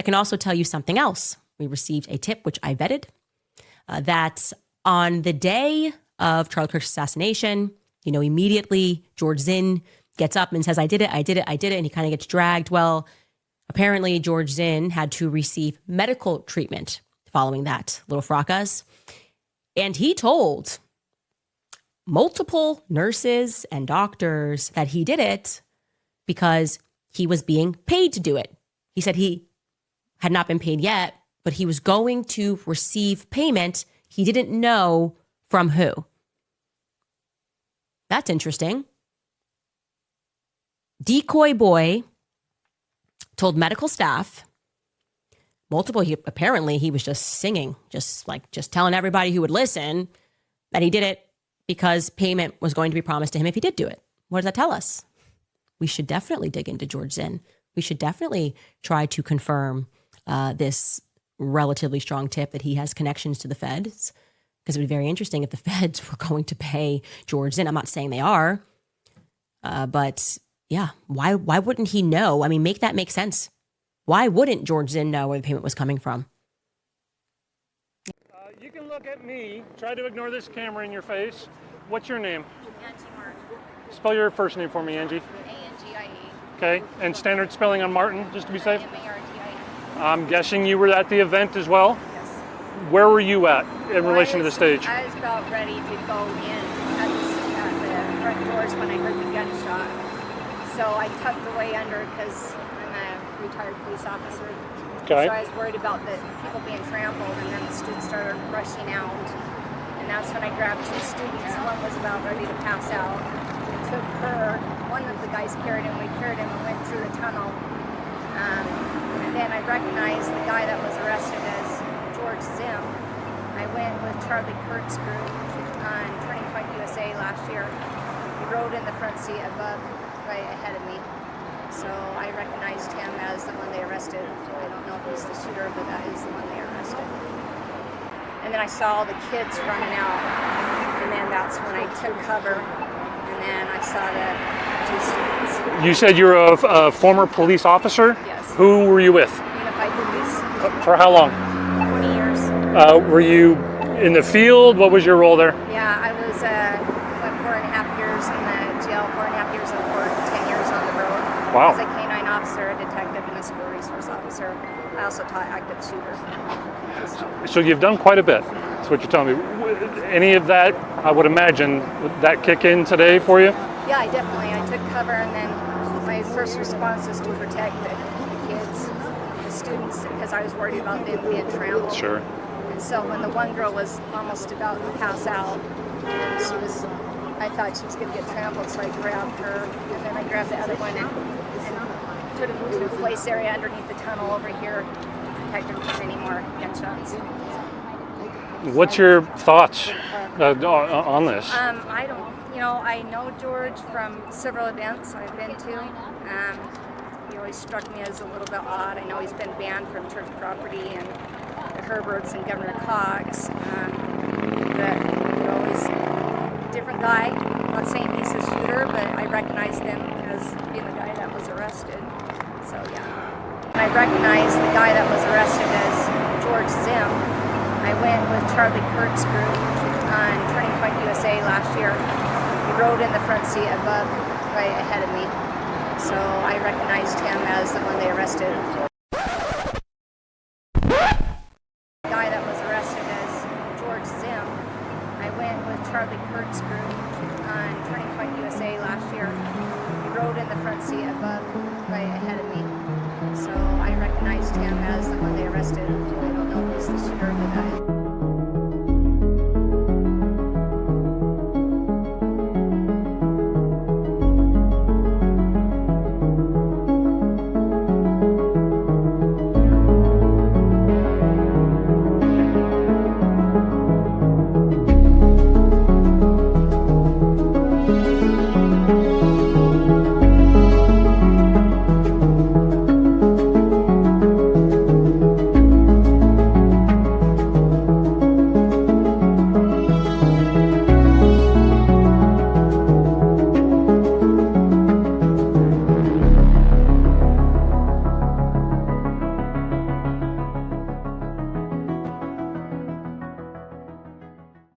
I can also tell you something else. We received a tip, which I vetted, that on the day of Charlie Kirk's assassination, immediately George Zinn gets up and says, I did it, and he kind of gets dragged. Well, apparently George Zinn had to receive medical treatment following that, little fracas. And he told multiple nurses and doctors that he did it because he was being paid to do it. He said he had not been paid yet, but he was going to receive payment. He didn't know from who. That's interesting. Decoy boy told medical staff, apparently he was just singing, just telling everybody who would listen that he did it because payment was going to be promised to him if he did do it. What does that tell us? We should definitely dig into George Zinn. We should definitely try to confirm this relatively strong tip that he has connections to the feds, because it would be very interesting if the feds were going to pay George Zinn. I'm not saying they are, but yeah, why wouldn't he know? I mean, make that make sense. Why wouldn't George Zinn know where the payment was coming from? You can look at me. Try to ignore this camera in your face. What's your name? Angie Martin. Spell your first name for me, Angie. A-N-G-I-E. Okay, and standard spelling on Martin, just to be safe? M-A-R-T-I-N. I'm guessing you were at the event as well? Yes. Where were you at in relation to the stage? I was about ready to go in at the front doors when I heard the gunshot. So I tucked away under because I'm a retired police officer. Okay. So I was worried about the people being trampled, and then the students started rushing out. And that's when I grabbed two students. One was about ready to pass out. We took her. One of the guys carried him. We carried him and went through the tunnel. And then I recognized the guy that was arrested as George Zinn. I went with Charlie Kirk's group on Turning Point USA last year. He rode in the front seat above, right ahead of me. So I recognized him as the one they arrested. I don't know if he's the shooter, but that is the one they arrested. And then I saw all the kids running out, and then that's when I took cover, and then I saw the two students. You said you're a former police officer? Yes. Who were you with? Unified Police. For how long? 20 years. Were you in the field? What was your role there? Yeah, I was 4.5 years in the jail, 4.5 years in court, 10 years on the road. Wow. As a canine officer, a detective, and a school resource officer. I also taught active shooter. So you've done quite a bit. That's what you're telling me. Any of that, I would imagine, would that kick in today for you? Yeah, I took cover, and then my first response is to protect the kids, the students, because I was worried about them being trampled. Sure. And so when the one girl was almost about to pass out, and I thought she was going to get trampled, so I grabbed her, and then I grabbed the other one and put him into a place area underneath the tunnel over here to protect him from any more gunshots. What's your thoughts on this? I know George from several events I've been to. He always struck me as a little bit odd. I know he's been banned from church property and the Herberts and Governor Cox. But he's a different guy. I'm not saying he's a shooter, but I recognize him as being the guy that was arrested. So yeah. I recognize the guy that was arrested as George Zinn. I went with Charlie Kirk's group on Turning Point USA last year. He rode in the front seat above, right ahead of me. So I recognized him as the one they arrested. The guy that was arrested as George Zinn. I went with Charlie Kirk's group on Turning Point USA last year. He rode in the front seat above, right ahead of me. So I recognized him as the one they arrested. I don't know if he's the shooter, but that is